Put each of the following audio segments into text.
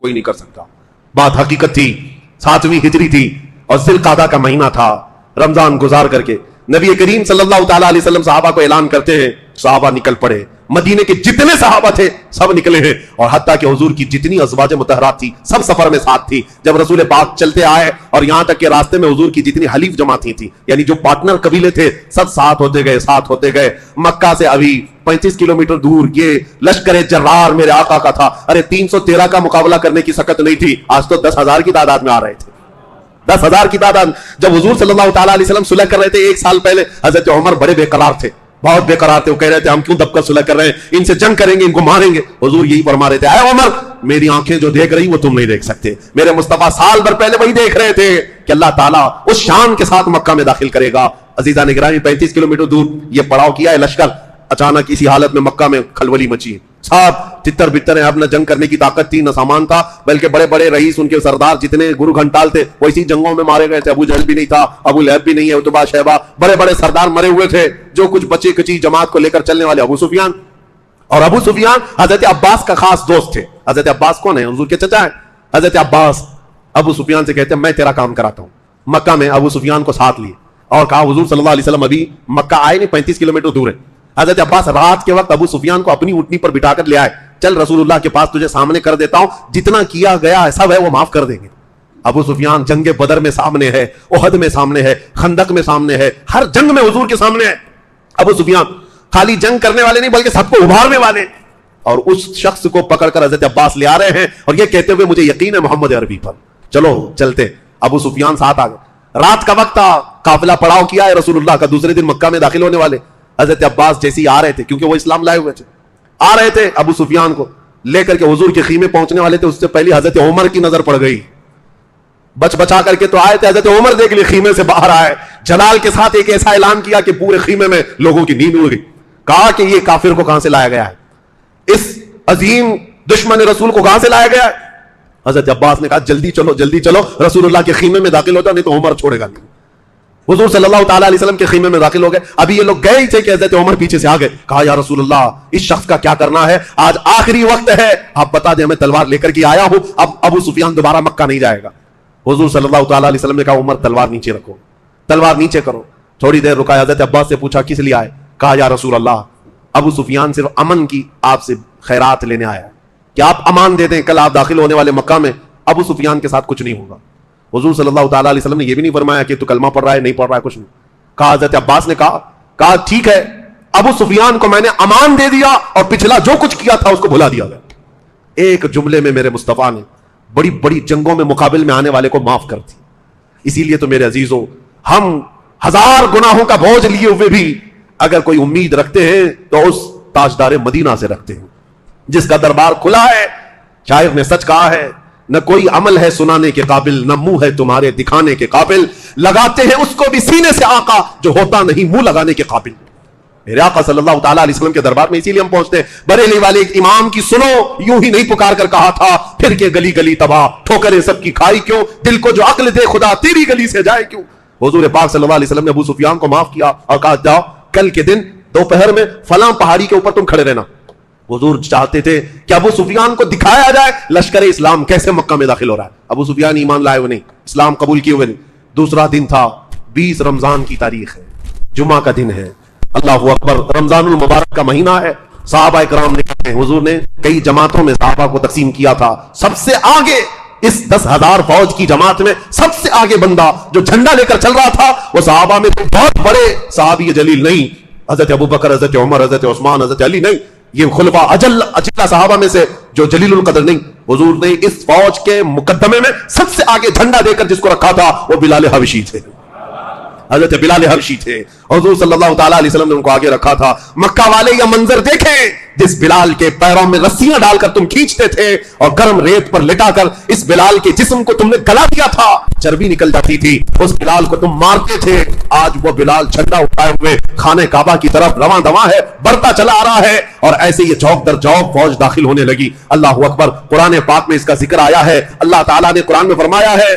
کوئی نہیں کر سکتا. بات حقیقت تھی. 7ویں ہجری تھی اور ذوالقعدہ کا مہینہ تھا. رمضان گزار کر کے نبی کریم صلی اللہ تعالی علیہ وسلم صحابہ کو اعلان کرتے ہیں. صحابہ نکل پڑے. مدینے کے جتنے صحابہ تھے سب نکلے ہیں, اور حتیٰ کہ حضور کی جتنی ازواج مطہرات تھی سب سفر میں ساتھ تھی. جب رسول پاک چلتے آئے اور یہاں تک کہ راستے میں حضور کی جتنی حلیف جماعتیں تھیں, یعنی جو پارٹنر قبیلے تھے, سب ساتھ ہوتے گئے. مکہ سے ابھی 35 کلومیٹر دور یہ لشکر جرار میرے آقا کا تھا. ارے 313 کا مقابلہ کرنے کی سکت نہیں تھی. آج تو 10,000 کی تعداد میں آ رہے تھے. 10,000 کی تعداد. جب حضور صلی اللہ تعالیٰ علیہ وسلم صلح کر رہے تھے 1 سال پہلے, حضرت عمر بڑے بے قرار تھے, بہت بے قرار تھے. وہ کہہ رہے تھے ہم کیوں دب کر صلح کر رہے ہیں, ان سے جنگ کریں گے, ان کو ماریں گے. حضور یہی فرما رہے تھے, اے عمر میری آنکھیں جو دیکھ رہی وہ تم نہیں دیکھ سکتے. میرے مصطفیٰ سال بھر پہلے وہی دیکھ رہے تھے کہ اللہ تعالیٰ اس شان کے ساتھ مکہ میں داخل کرے گا. عزیزان گرامی, 35 کلومیٹر دور یہ پڑاؤ کیا ہے لشکر. اچانک اسی حالت میں مکہ میں کھلبلی مچی. صاحب تتر بتر ہیں, اب نہ جنگ کرنے کی طاقت تھی نہ سامان تھا, بلکہ بڑے بڑے رئیس ان کے سردار جتنے گرو گھنٹال تھے وہ اسی جنگوں میں مارے گئے تھے. ابو جہل بھی نہیں تھا, ابو لہب بھی نہیں ہے, عتبہ شیبہ, بڑے بڑے سردار مرے ہوئے تھے. جو کچھ بچی کچی جماعت کو لے کر چلنے والے ابو سفیان, اور ابو سفیان حضرت عباس کا خاص دوست تھے. حضرت عباس کون ہے؟ حضور کے چچا ہیں. حضرت عباس ابو سفیان سے کہتے ہیں میں تیرا کام کراتا ہوں. مکہ میں ابو سفیان کو ساتھ لیے اور کہا حضور صلی اللہ علیہ وسلم ابھی مکہ آئے نہیں, 35 کلومیٹر دور ہے. حضرت عباس رات کے وقت ابو سفیان کو اپنی اونٹنی پر بٹھا کر لے آئے. چل رسول اللہ کے پاس تجھے سامنے کر دیتا ہوں, جتنا کیا گیا ہے سب ہے وہ معاف کر دیں گے. ابو سفیان جنگ بدر میں سامنے ہے, احد میں سامنے ہے, خندق میں سامنے ہے, ہر جنگ میں حضور کے سامنے ہے. ابو سفیان خالی جنگ کرنے والے نہیں بلکہ سب کو ابھارنے والے, اور اس شخص کو پکڑ کر حضرت عباس لے آ رہے ہیں اور یہ کہتے ہوئے مجھے یقین ہے محمد عربی پر, چلو چلتے. ابو سفیان ساتھ آ گئے. رات کا وقت تھا, قافلہ پڑاؤ کیا ہے رسول اللہ کا, دوسرے دن مکہ میں داخل ہونے والے. حضرت عباس جیسے ہی آ رہے تھے, کیونکہ وہ اسلام لائے ہوئے تھے, آ رہے تھے ابو سفیان کو لے کر کے حضور کے خیمے پہنچنے والے تھے. اس سے پہلے حضرت عمر کی نظر پڑ گئی. بچ بچا کر کے تو آئے تھے, حضرت عمر دیکھ لیے خیمے سے باہر آئے, جلال کے ساتھ ایک ایسا اعلان کیا کہ پورے خیمے میں لوگوں کی نیند اڑ گئی. کہا کہ یہ کافر کو کہاں سے لایا گیا ہے, اس عظیم دشمن رسول کو کہاں سے لایا گیا ہے. حضرت عباس نے کہا جلدی چلو رسول اللہ کے خیمے میں داخل ہوتا, نہیں تو عمر چھوڑے گا نہیں. حضور صلی اللہ تعالیٰ علیہ وسلم کے خیمے میں داخل ہو گئے. ابھی یہ لوگ گئے ہی تھے کہ حضرت عمر پیچھے سے آ گئے. کہا یا رسول اللہ اس شخص کا کیا کرنا ہے, آج آخری وقت ہے, آپ بتا دیں میں تلوار لے کر کے آیا ہوں, اب ابو سفیان دوبارہ مکہ نہیں جائے گا. حضور صلی اللہ تعالیٰ علیہ وسلم نے کہا عمر تلوار نیچے رکھو, تلوار نیچے کرو. تھوڑی دیر رکا, حضرت عباس سے پوچھا کس لیے آئے. کہا یا رسول اللہ ابو سفیان صرف امن کی آپ سے خیرات لینے آیا ہے کہ آپ امان دے دیں, کل آپ داخل ہونے والے مکہ میں ابو سفیان کے ساتھ کچھ نہیں ہوگا. حضور صلی اللہ تعالیٰ علیہ وسلم نے یہ بھی نہیں فرمایا کہ تو کلمہ پڑھ رہا ہے نہیں پڑھ رہا ہے, کچھ نہیں کہا. حضرت عباس نے کہا ٹھیک ہے, ابو سفیان کو میں نے امان دے دیا اور پچھلا جو کچھ کیا تھا اس کو بھلا دیا گیا. ایک جملے میں میرے مصطفیٰ نے بڑی بڑی جنگوں میں مقابل میں آنے والے کو معاف کر دی. اسی لیے تو میرے عزیزوں, ہم 1000 گناہوں کا بوجھ لیے ہوئے بھی اگر کوئی امید رکھتے ہیں تو اس تاجدار مدینہ سے رکھتے ہیں جس کا دربار کھلا ہے. شاعر نے سچ کہا ہے, نہ کوئی عمل ہے سنانے کے قابل, نہ منہ ہے تمہارے دکھانے کے قابل, لگاتے ہیں اس کو بھی سینے سے آقا جو ہوتا نہیں منہ لگانے کے قابل. میرے آقا صلی اللہ تعالیٰ علیہ وسلم کے دربار میں اسی لیے ہم پہنچتے ہیں. بریلی والے ایک امام کی سنو یوں ہی نہیں پکار کر کہا تھا, پھر کے گلی گلی تباہ ٹھوکریں سب کی کھائی کیوں, دل کو جو عقل دے خدا تیری گلی سے جائے کیوں. حضور پاک صلی اللہ علیہ وسلم نے ابو سفیان کو معاف کیا اور کہا جاؤ کل کے دن دوپہر میں فلاں پہاڑی کے اوپر تم کھڑے رہنا. حضور چاہتے تھے کہ ابو سفیان کو دکھایا جائے لشکر اسلام کیسے مکہ میں داخل ہو رہا ہے. ابو سفیان ایمان لائے ہوئے نہیں, اسلام قبول کیے ہوئے نہیں. دوسرا دن تھا, 20 رمضان کی تاریخ ہے, جمعہ کا دن ہے. اللہ اکبر, رمضان المبارک کا مہینہ ہے. صحابہ اکرام نے, حضور نے کئی جماعتوں میں صحابہ کو تقسیم کیا تھا. سب سے آگے اس 10,000 فوج کی جماعت میں سب سے آگے بندہ جو جھنڈا لے کر چل رہا تھا وہ صحابہ میں تو بہت بڑے صحابی جلیل نہیں, حضرت ابو بکر, حضرت عمر, حضرت عثمان, حضرت علی نہیں, یہ خلفاء اجلہ صحابہ میں سے جو جلیل القدر نہیں. حضور نے اس فوج کے مقدمے میں سب سے آگے جھنڈا دے کر جس کو رکھا تھا وہ بلال حبشی تھے, حضرت بلال حبشی تھے. حضور صلی اللہ تعالیٰ علیہ وسلم نے ان کو آگے رکھا تھا. مکہ والے یہ منظر دیکھیں جس بلال کے پیروں میں رسیاں ڈال کر تم کھینچتے تھے اور گرم ریت پر لٹا کر اس بلال کے جسم کو تم نے گلا دیا تھا, چربی نکل جاتی تھی, اس بلال کو تم مارتے تھے. آج وہ بلال جھنڈا اٹھائے ہوئے خانہ کعبہ کی طرف رواں دواں ہے, بڑھتا چلا آ رہا ہے, اور ایسے یہ چوک در چوک فوج داخل ہونے لگی. اللہ اکبر, قرآن پاک میں اس کا ذکر آیا ہے. اللہ تعالیٰ نے قرآن میں فرمایا ہے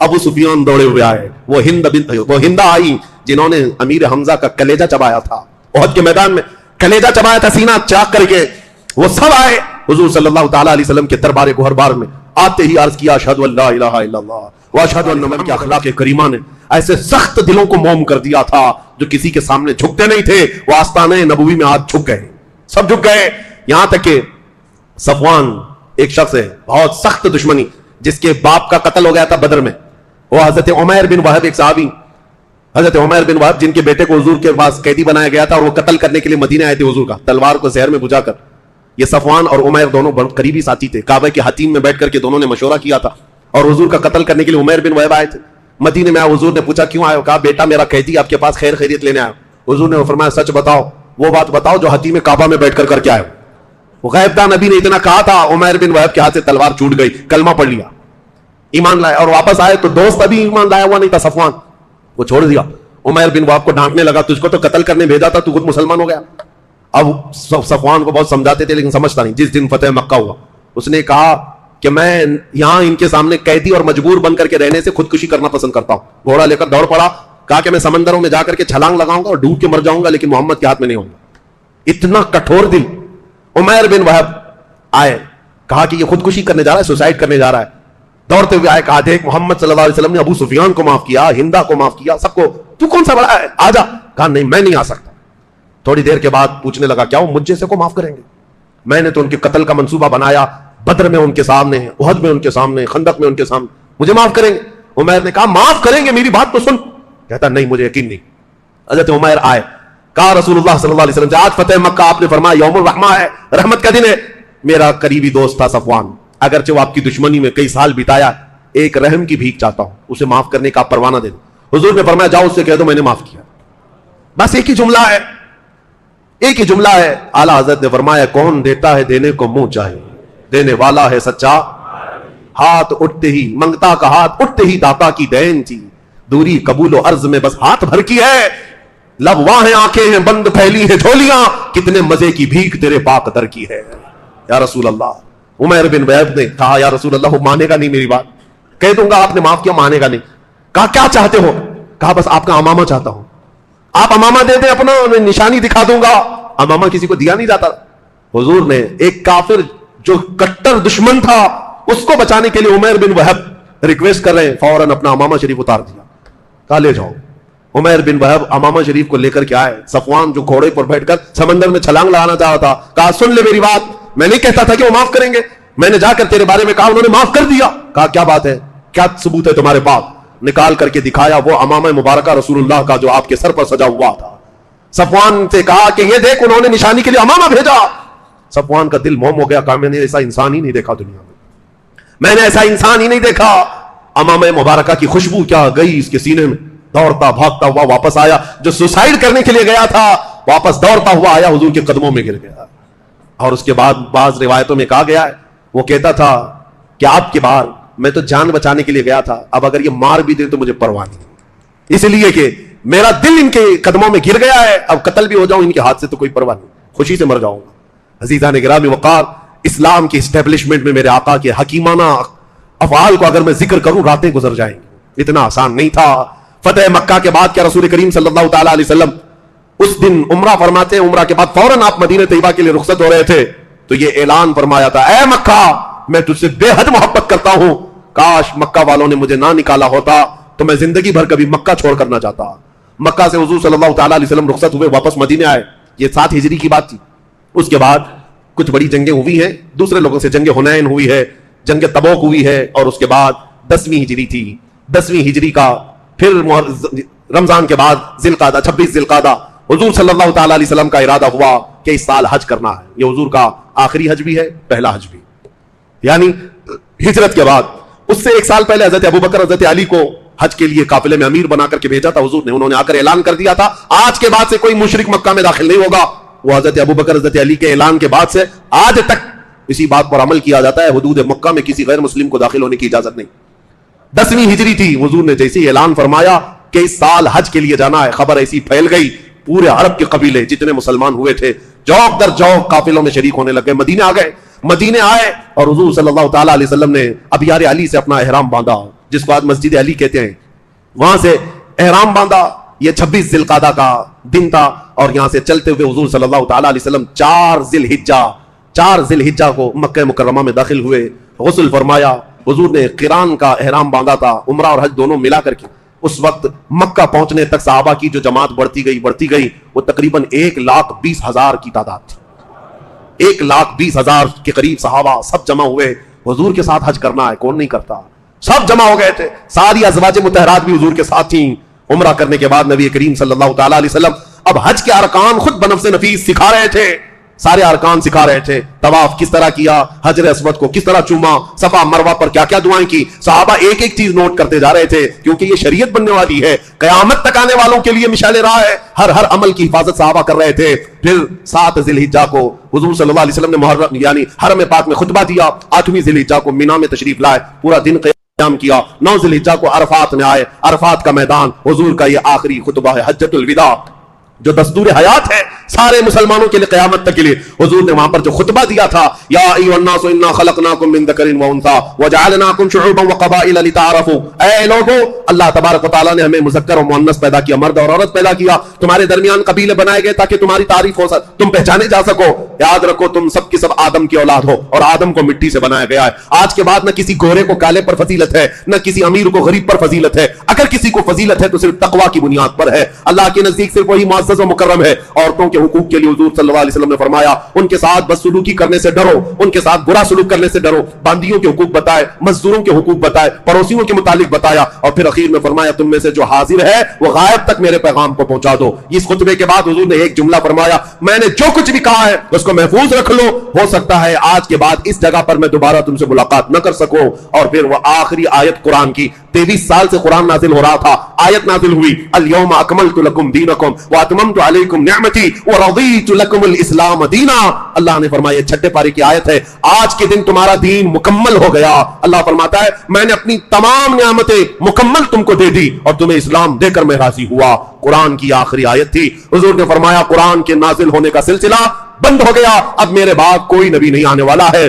ابو سفیان دوڑے ہوئے آئے, وہ ہندا آئی جنہوں نے امیر حمزہ کا کلیجہ چبایا تھا احد کے میدان میں, کلیجہ چبایا تھا سینہ چاک کر کے, وہ سب آئے حضور صلی اللہ تعالی علیہ وسلم کے دربار گوہربار میں. آتے ہی عرض کیا اشہد ان لا الہ الا اللہ واشہد ان محمد کے اخلاق کریمہ نے ایسے سخت دلوں کو موم کر دیا تھا جو کسی کے سامنے جھکتے نہیں تھے, وہ آستانہ نبوی میں ہاتھ جھک گئے, سب جھک گئے. یہاں تک کہ صفوان ایک شخص ہے بہت سخت دشمنی, جس کے باپ کا قتل ہو گیا تھا بدر میں, وہ حضرت عمیر بن وہب ایک صحابی, حضرت عمیر بن وہب جن کے بیٹے کو حضور کے پاس قیدی بنایا گیا تھا اور وہ قتل کرنے کے لیے مدینے آئے تھے حضور کا, تلوار کو زہر میں بجھا کر. یہ صفوان اور عمیر دونوں بہت قریبی ساتھی تھے, کعبہ کے حتیم میں بیٹھ کر کے دونوں نے مشورہ کیا تھا اور حضور کا قتل کرنے کے لیے عمیر بن وہب آئے تھے. مدینے میں آئے, حضور نے پوچھا کیوں آئے ہو؟ کہا بیٹا میرا قیدی آپ کے پاس خیر خیریت لینے آیا. حضور نے فرمایا سچ بتاؤ, وہ بات بتاؤ جو حتیم کعبہ میں بیٹھ کر کے آئے ہو. وہ غیب دان نبی نے اتنا کہا تھا, عمیر بن وہب کے ہاتھ سے تلوار چھوٹ گئی, کلمہ پڑھ لیا, ایمان لائے, اور واپس آئے تو دوست ابھی ایمان لایا ہوا نہیں تھا صفوان, وہ چھوڑ دیا. عمیر بن وہب کو ڈانٹنے لگا, تجھ کو تو قتل کرنے بھیجا تھا, تو خود مسلمان ہو گیا. اب صفوان کو بہت سمجھاتے تھے لیکن سمجھتا نہیں. جس دن فتح مکہ ہوا اس نے کہا کہ میں یہاں ان کے سامنے قیدی اور مجبور بن کر کے رہنے سے خودکشی کرنا پسند کرتا ہوں. گھوڑا لے کر دوڑ پڑا, کہا کہ میں سمندروں میں جا کر کے چھلانگ لگاؤں گا اور ڈوب کے مر جاؤں گا لیکن محمد کے ہاتھ میں نہیں ہوں گا. اتنا کٹھور دل. عمیر بن وہب آئے, کہا کہ یہ خودکشی کرنے جا رہا ہے, سوسائڈ کرنے جا رہا ہے. دوڑتے ہوئے آئے, کہا دیکھ محمد صلی اللہ علیہ وسلم نے ابو سفیان کو معاف کیا, ہندا کو معاف کیا, سب کو, تو کون سا بڑا ہے, آ جا. کہا نہیں میں نہیں آ سکتا. تھوڑی دیر کے بعد پوچھنے لگا کیا وہ مجھے سے کو معاف کریں گے؟ میں نے تو ان کے قتل کا منصوبہ بنایا, بدر میں ان کے سامنے, احد میں ان کے سامنے, خندق میں ان کے سامنے, مجھے معاف کریں گے؟ عمیر نے کہا معاف کریں گے, میری بات تو سن. کہتا نہیں مجھے یقین نہیں. حضرت عمیر آئے, کہا رسول اللہ صلی اللہ علیہ وسلم سے آج فتح مکہ آپ نے فرمایا یوم الرحمہ ہے, رحمت کا دن ہے. میرا قریبی دوست تھا صفوان, اگرچہ وہ آپ کی دشمنی میں کئی سال بتایا, ایک رحم کی بھیک چاہتا ہوں, اسے معاف کرنے کا پروانہ دے دو. حضور نے فرمایا جاؤ اس سے کہہ دو میں نے معاف کیا. بس ایک ہی جملہ ہے, ایک ہی جملہ ہے. اعلیٰ حضرت نے فرمایا کون دیتا ہے دینے کو منہ چاہے, دینے والا ہے سچا. ہاتھ اٹھتے ہی منگتا کا ہاتھ اٹھتے ہی داتا کی دین تھی, دوری قبول و عرض میں بس ہاتھ بھر کی ہے. لب واہ ہیں آنکھیں ہیں بند پھیلی ہیں جھولیاں, کتنے مزے کی بھیک تیرے پاک در کی ہے یا رسول اللہ. عمیر بن وہب نے کہا یا رسول اللہ وہ مانے گا نہیں میری بات, کہہ دوں گا آپ نے معاف کیا, مانے گا نہیں. کہا کیا چاہتے ہو؟ کہا بس آپ کا امامہ چاہتا ہوں. آپ امامہ دے دیں اپنا, میں نشانی دکھا دوں گا. امامہ کسی کو دیا نہیں جاتا. حضور نے ایک کافر جو کٹر دشمن تھا اس کو بچانے کے لیے عمیر بن وہب ریکویسٹ کر رہے ہیں, فوراً اپنا امامہ شریف اتار دیا, کہا لے جاؤ. عمیر بن وہب امامہ شریف کو لے کر کے آئے. صفوان جو گھوڑے پر بیٹھ کر سمندر میں چھلانگ لگانا چاہا تھا, کہا سن لے میری بات, میں نہیں کہتا تھا کہ وہ معاف کریں گے, میں نے جا کر تیرے بارے میں کہا انہوں نے معاف کر دیا. کہا کیا بات ہے, کیا ثبوت ہے تمہارے پاس؟ نکال کر کے دکھایا وہ امامہ مبارکہ رسول اللہ کا جو آپ کے سر پر سجا ہوا تھا. صفوان سے کہا کہ یہ دیکھ انہوں نے نشانی کے لیے امامہ بھیجا. صفوان کا دل موم ہو گیا, کہا میں نے ایسا انسان ہی نہیں دیکھا دنیا میں, میں نے ایسا انسان ہی نہیں دیکھا. امامہ مبارکہ کی خوشبو کیا گئی اس کے سینے میں. دوڑتا بھاگتا ہوا واپس آیا, جو سوسائڈ کرنے کے لیے گیا تھا واپس دوڑتا ہوا آیا, حضور کے قدموں میں گر گیا. اور اس کے بعد بعض روایتوں میں کہا گیا ہے وہ کہتا تھا کہ آپ کے بعد میں تو جان بچانے کے لیے گیا تھا, اب اگر یہ مار بھی دے تو مجھے پرواہ نہیں, اس لیے کہ میرا دل ان کے قدموں میں گر گیا ہے, اب قتل بھی ہو جاؤں ان کے ہاتھ سے تو کوئی پرواہ نہیں, خوشی سے مر جاؤں گا. عزیزان گرامی وقار, اسلام کی اسٹیبلشمنٹ میں میرے آقا کے حکیمانہ افعال کو اگر میں ذکر کروں راتیں گزر جائیں گی, اتنا آسان نہیں تھا. فتح مکہ کے بعد کیا رسول کریم صلی اللہ تعالی علیہ وسلم اس دن عمرہ فرماتے ہیں, عمرہ کے بعد فوراً آپ مدینہ طیبہ کے لیے رخصت ہو رہے تھے, تو یہ اعلان فرمایا تھا اے مکہ میں تجھ سے بے حد محبت کرتا ہوں, کاش مکہ والوں نے مجھے نہ نکالا ہوتا تو میں زندگی بھر کبھی مکہ چھوڑ کر نہ جاتا. مکہ سے حضور صلی اللہ تعالی علیہ وسلم رخصت ہوئے, واپس مدینے آئے. یہ 7 ہجری کی بات تھی. اس کے بعد کچھ بڑی جنگیں ہوئی ہیں دوسرے لوگوں سے, جنگ حنین ہوئی ہے, جنگ تبوک ہوئی ہے, اور اس کے بعد 10ویں ہجری تھی. 10ویں ہجری کا پھر رمضان کے بعد ذی القعدہ 26 ذی القعدہ حضور صلی اللہ تعالی علیہ وسلم کا ارادہ ہوا کہ اس سال حج کرنا ہے. یہ حضور کا آخری حج بھی ہے, پہلا حج بھی, یعنی ہجرت کے بعد. اس سے 1 سال پہلے حضرت ابوبکر حضرت علی کو حج کے لیے قافلے میں امیر بنا کر کے بھیجا تھا حضور نے. انہوں نے آ کر اعلان کر دیا تھا آج کے بعد سے کوئی مشرک مکہ میں داخل نہیں ہوگا. وہ حضرت ابوبکر حضرت علی کے اعلان کے بعد سے آج تک اسی بات پر عمل کیا جاتا ہے, حدود مکہ میں کسی غیر مسلم کو داخل ہونے کی اجازت نہیں. 10ویں ہجری تھی, حضور نے جیسے اعلان فرمایا کہ اس سال حج کے لیے جانا ہے, خبر ایسی پھیل گئی, پورے عرب کے قبیلے جتنے مسلمان ہوئے تھے جوق در جوق قافلوں میں شریک ہونے لگ گئے, مدینے آ گئے. مدینے آئے اور حضور صلی اللہ تعالی علیہ وسلم نے ابیار علی سے اپنا احرام باندھا، جس کو آج مسجد علی کہتے ہیں، وہاں سے احرام باندھا۔ یہ 26 ذی القعدہ کا دن تھا اور یہاں سے چلتے ہوئے حضور صلی اللہ تعالی علیہ وسلم 4 ذی الحجہ کو مکہ مکرمہ میں داخل ہوئے، غسل فرمایا۔ حضور نے قران کا احرام باندھا تھا، عمرہ اور حج دونوں ملا کر کے۔ اس وقت مکہ پہنچنے تک صحابہ کی جو جماعت بڑھتی گئی وہ تقریباً 1,20,000 کی تعداد تھی۔ 1,20,000 کے قریب صحابہ سب جمع ہوئے۔ حضور کے ساتھ حج کرنا ہے، کون نہیں کرتا، سب جمع ہو گئے تھے۔ ساری ازواج مطہرات بھی حضور کے ساتھ تھیں۔ عمرہ کرنے کے بعد نبی کریم صلی اللہ تعالی علیہ وسلم اب حج کے ارکان خود بنفس نفیس سکھا رہے تھے، سارے ارکان سکھا رہے تھے۔ طواف کس طرح کیا، حجر اسود کو کس طرح چوما، صفا مروہ پر کیا کیا دعائیں کی، صحابہ ایک ایک چیز نوٹ کرتے جا رہے تھے، کیونکہ یہ شریعت بننے والی ہے، قیامت تک آنے والوں کے لیے مشعل راہ ہے۔ ہر عمل کی حفاظت صحابہ کر رہے تھے۔ پھر 7 ذی الحجہ کو حضور صلی اللہ علیہ وسلم نے محرم یعنی حرم پاک میں خطبہ دیا۔ 8ویں ذی الحجہ کو مینا میں تشریف لائے، پورا دن قیام کیا۔ 9 ذی الحجہ کو عرفات میں آئے، عرفات کا میدان حضور کا یہ آخری خطبہ ہے، حجۃ الوداع جو دستور حیات ہے سارے مسلمانوں کے لیے قیامت تک کے لیے۔ حضور نے وہاں پر جو خطبہ دیا تھا، یا ایھا الناس انا خلقناکم من ذکر و انثی وجعلناکم شعوبا وقبائل لتعارفوا، اے لوگو اللہ تبارک و تعالی نے ہمیں مذکر و مؤنث پیدا کیا، مرد اور عورت پیدا کیا، تمہارے درمیان قبیلے بنائے گئے تاکہ تمہاری تعریف ہو سکے، تم پہچانے جا سکو۔ یاد رکھو تم سب کے سب آدم کی اولاد ہو اور آدم کو مٹی سے بنایا گیا ہے۔ آج کے بعد نہ کسی گورے کو کالے پر فضیلت ہے، نہ کسی امیر کو غریب پر فضیلت ہے۔ اگر کسی کو فضیلت ہے تو صرف تقوی کی بنیاد پر ہے۔ اللہ کے نزدیک صرف وہی معزز و مکرم ہے۔ عورتوں کے حقوق کے لیے حضور صلی اللہ علیہ وسلم نے فرمایا ان کے ساتھ بدسلوکی کرنے سے ڈرو، ان کے ساتھ برا سلوک کرنے سے ڈرو۔ باندیوں کے حقوق بتائے، مزدوروں کے حقوق بتائے، پڑوسیوں کے متعلق بتایا، اور پھر اخیر میں فرمایا تم میں سے جو حاضر ہے وہ غائب تک میرے پیغام کو پہنچا دو۔ اس خطبے کے بعد حضور نے ایک جملہ فرمایا، میں نے جو کچھ بھی کہا ہے اس کو محفوظ رکھ لو، ہو سکتا ہے آج کے بعد اس جگہ پر میں دوبارہ تم سے ملاقات نہ کر سکوں۔ اور پھر وہ آخری آیت قرآن کی، 23 سال سے قرآن نازل ہو رہا تھا، آیت نازل ہوئی، الیوم اکملت لکم دینکم واتممت علیکم نعمتی ورضیت لکم الاسلام دینا۔ اللہ نے فرمایا 6 پارے کی آیت ہے، آج کے دن تمہارا دین مکمل ہو گیا۔ اللہ فرماتا ہے میں نے اپنی تمام نعمتیں مکمل تم کو دے دی اور تمہیں اسلام دے کر میں راضی ہوا۔ قرآن کی آخری آیت تھی۔ حضور نے فرمایا قرآن کے نازل ہونے کا سلسلہ بند ہو گیا، اب میرے بعد کوئی نبی نہیں آنے والا ہے۔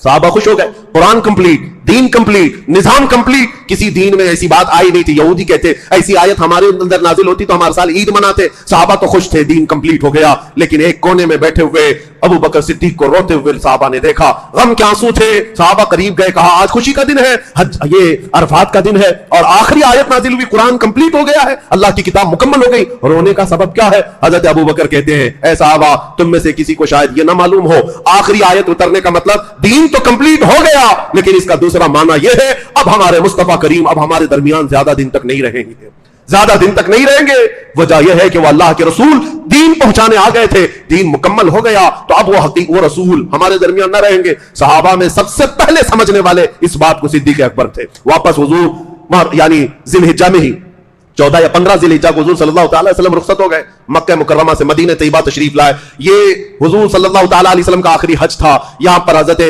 صحابہ خوش ہو گئے، قرآن کمپلیٹ، دین کمپلیٹ، نظام کمپلیٹ۔ کسی دین میں ایسی بات آئی نہیں تھی۔ یہودی کہتے ایسی آیت ہمارے اندر نازل ہوتی تو ہمارے سال عید مناتے۔ صحابہ تو خوش تھے، دین کمپلیٹ ہو گیا۔ لیکن ایک کونے میں بیٹھے ہوئے ابو بکر صدیق کو روتے ہوئے صحابہ نے دیکھا، غم کے آنسو تھے۔ صحابہ قریب گئے، کہا آج خوشی کا دن ہے، یہ عرفات کا دن ہے اور آخری آیت نازل ہوئی، قرآن کمپلیٹ ہو گیا ہے، اللہ کی کتاب مکمل ہو گئی۔ رونے کا سبب کیا ہے؟ حضرت ابو بکر کہتے ہیں اے صحابہ تم میں سے کسی کو شاید یہ نہ معلوم ہو، آخری آیت اترنے کا مطلب دین تو کمپلیٹ ہو گیا، لیکن اس کا دوسرا معنی یہ ہے اب ہمارے مصطفیٰ کریم اب ہمارے درمیان زیادہ دن تک نہیں رہیں گے، زیادہ دن تک نہیں رہیں گے۔ وجہ یہ ہے کہ وہ اللہ کے رسول دین پہنچانے آ گئے تھے، دین مکمل ہو گیا تو اب وہ رسول ہمارے درمیان نہ رہیں گے۔ صحابہ میں سب سے پہلے سمجھنے والے اس بات کو صدیق اکبر تھے۔ واپس حضور یعنی ذی الحجہ میں ہی 14 یا 15 ذی الحجہ کو حضور صلی اللہ تعالی علیہ وسلم رخصت ہو گئے، مکہ مکرمہ سے مدینہ طیبہ تشریف لائے۔ یہ حضور صلی اللہ تعالی علیہ وسلم کا آخری حج تھا۔ یہاں پر حضرت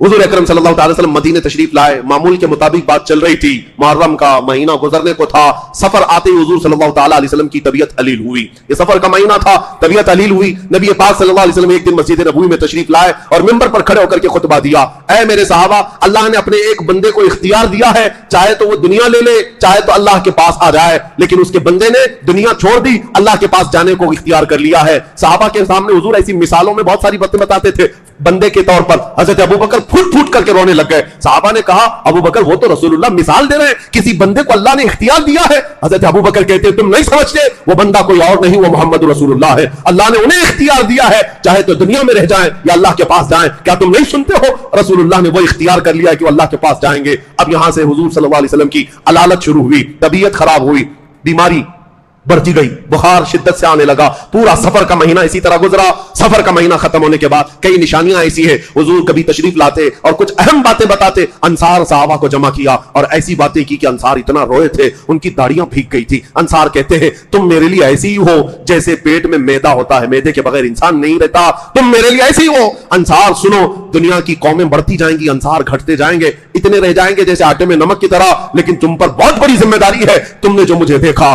حضور اکرم صلی اللہ تعالی وسلم مدینہ تشریف لائے، معمول کے مطابق بات چل رہی تھی، محرم کا مہینہ گزرنے کو تھا، سفر آتے ہی حضور صلی اللہ تعالی علیہ وسلم کی طبیعت علیل ہوئی۔ یہ سفر کا مہینہ تھا، طبیعت علیل ہوئی۔ نبی پاک صلی اللہ علیہ وسلم ایک دن مسجد نبوی میں تشریف لائے اور منبر پر کھڑے ہو کر کے خطبہ دیا، اے میرے صحابہ اللہ نے اپنے ایک بندے کو اختیار دیا ہے، چاہے تو وہ دنیا لے لے چاہے تو اللہ کے پاس آ جائے، لیکن اس کے بندے نے دنیا چھوڑ دی، اللہ کے پاس جانے کو اختیار کر لیا ہے۔ صحابہ کے سامنے حضور ایسی مثالوں میں بہت ساری باتیں بتاتے تھے بندے کے طور پر۔ حضرت ابو بکر پھوٹ پھوٹ کر کے رونے لگ گئے۔ صحابہ نے کہا ابو بکر وہ تو رسول اللہ مثال دے رہے ہیں، کسی بندے کو اللہ نے اختیار دیا ہے۔ حضرت ابو بکر کہتے ہیں تم نہیں سمجھتے، وہ بندہ کوئی اور نہیں، وہ محمد رسول اللہ ہے، اللہ نے انہیں اختیار دیا ہے، چاہے تو دنیا میں رہ جائیں یا اللہ کے پاس جائیں۔ کیا تم نہیں سنتے ہو؟ رسول اللہ نے وہ اختیار کر لیا ہے کہ وہ اللہ کے پاس جائیں گے۔ اب یہاں سے حضور صلی اللہ علیہ وسلم کی علالت شروع ہوئی، طبیعت خراب ہوئی، بیماری بڑھتی گئی، بخار شدت سے آنے لگا۔ پورا سفر کا مہینہ اسی طرح گزرا۔ سفر کا مہینہ ختم ہونے کے بعد کئی نشانیاں ایسی ہیں، حضور کبھی تشریف لاتے اور کچھ اہم باتیں بتاتے، انصار صحابہ کو جمع کیا اور ایسی باتیں کی کہ انصار اتنا روئے تھے ان کی داڑیاں بھیگ گئی تھی۔ انصار کہتے ہیں تم میرے لیے ایسی ہی ہو جیسے پیٹ میں میدا ہوتا ہے، میدے کے بغیر انسان نہیں رہتا، تم میرے لیے ایسی ہو۔ انصار سنو، دنیا کی قومیں بڑھتی جائیں گی، انصار گھٹتے جائیں گے، اتنے رہ جائیں گے جیسے آٹے میں نمک کی طرح، لیکن تم پر بہت بڑی ذمہ داری ہے، تم نے جو مجھے دیکھا،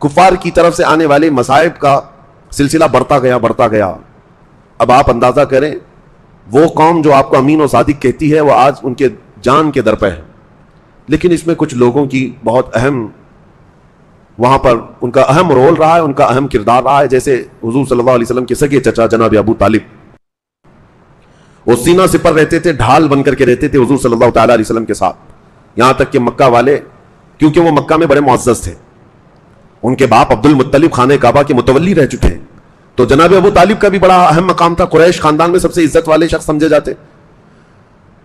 کفار کی طرف سے آنے والے مصائب کا سلسلہ بڑھتا گیا. اب آپ اندازہ کریں وہ قوم جو آپ کو امین و صادق کہتی ہے وہ آج ان کے جان کے در پہ ہے, لیکن اس میں کچھ لوگوں کی بہت اہم وہاں پر ان کا اہم رول رہا ہے, ان کا اہم کردار رہا ہے. جیسے حضور صلی اللہ علیہ وسلم کے سگے چچا جناب ابو طالب, وہ سینہ سپر رہتے تھے, ڈھال بن کر کے رہتے تھے حضور صلی اللہ تعالیٰ علیہ وسلم کے ساتھ. یہاں تک کہ مکہ والے, کیونکہ وہ مکہ میں بڑے معزز تھے, ان کے باپ عبد المطلب خانہ کعبہ کے متولی رہ چکے ہیں, تو جناب ابو طالب کا بھی بڑا اہم مقام تھا, قریش خاندان میں سب سے عزت والے شخص سمجھے جاتے.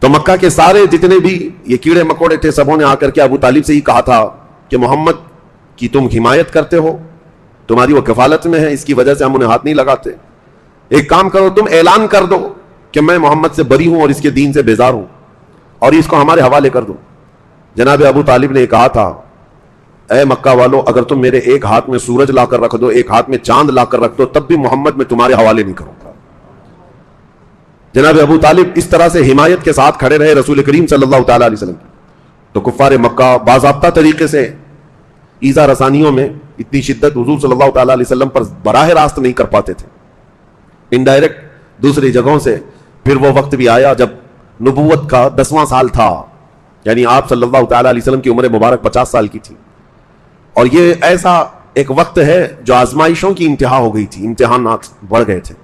تو مکہ کے سارے جتنے بھی یہ کیڑے مکوڑے تھے سبوں نے آ کر کے ابو طالب سے ہی کہا تھا کہ محمد کی تم حمایت کرتے ہو, تمہاری وہ کفالت میں ہے, اس کی وجہ سے ہم انہیں ہاتھ نہیں لگاتے. ایک کام کرو, تم اعلان کر دو کہ میں محمد سے بری ہوں اور اس کے دین سے بیزار ہوں, اور اس کو ہمارے حوالے کر دو. جناب ابو طالب نے کہا تھا, اے مکہ والو, اگر تم میرے ایک ہاتھ میں سورج لا کر رکھ دو, ایک ہاتھ میں چاند لا کر رکھ دو, تب بھی محمد میں تمہارے حوالے نہیں کروں گا. جناب ابو طالب اس طرح سے حمایت کے ساتھ کھڑے رہے رسول کریم صلی اللہ تعالیٰ علیہ وسلم. تو کفار مکہ باضابطہ طریقے سے ایذا رسانیوں میں اتنی شدت حضور صلی اللہ تعالیٰ علیہ وسلم پر براہ راست نہیں کر پاتے تھے, انڈائریکٹ دوسری جگہوں سے. پھر وہ وقت بھی آیا جب نبوت کا 10واں سال تھا, یعنی آپ صلی اللہ تعالیٰ علیہ وسلم کی عمر مبارک 50 سال کی تھی, اور یہ ایسا ایک وقت ہے جو آزمائشوں کی انتہا ہو گئی تھی, امتحانات بڑھ گئے تھے.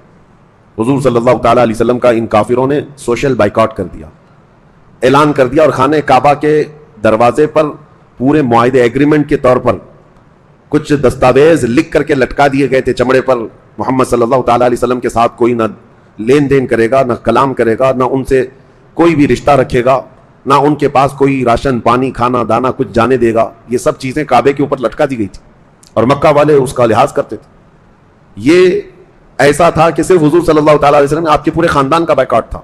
حضور صلی اللہ تعالیٰ علیہ وسلم کا ان کافروں نے سوشل بائیکاٹ کر دیا, اعلان کر دیا, اور خانہ کعبہ کے دروازے پر پورے معاہدے ایگریمنٹ کے طور پر کچھ دستاویز لکھ کر کے لٹکا دیے گئے تھے چمڑے پر. محمد صلی اللہ تعالیٰ علیہ وسلم کے ساتھ کوئی نہ لین دین کرے گا, نہ کلام کرے گا, نہ ان سے کوئی بھی رشتہ رکھے گا, نہ ان کے پاس کوئی راشن پانی کھانا دانا کچھ جانے دے گا. یہ سب چیزیں کعبے کے اوپر لٹکا دی گئی تھی, اور مکہ والے اس کا لحاظ کرتے تھے. یہ ایسا تھا کہ صرف حضور صلی اللہ تعالیٰ علیہ وسلم, آپ کے پورے خاندان کا بائیکاٹ تھا.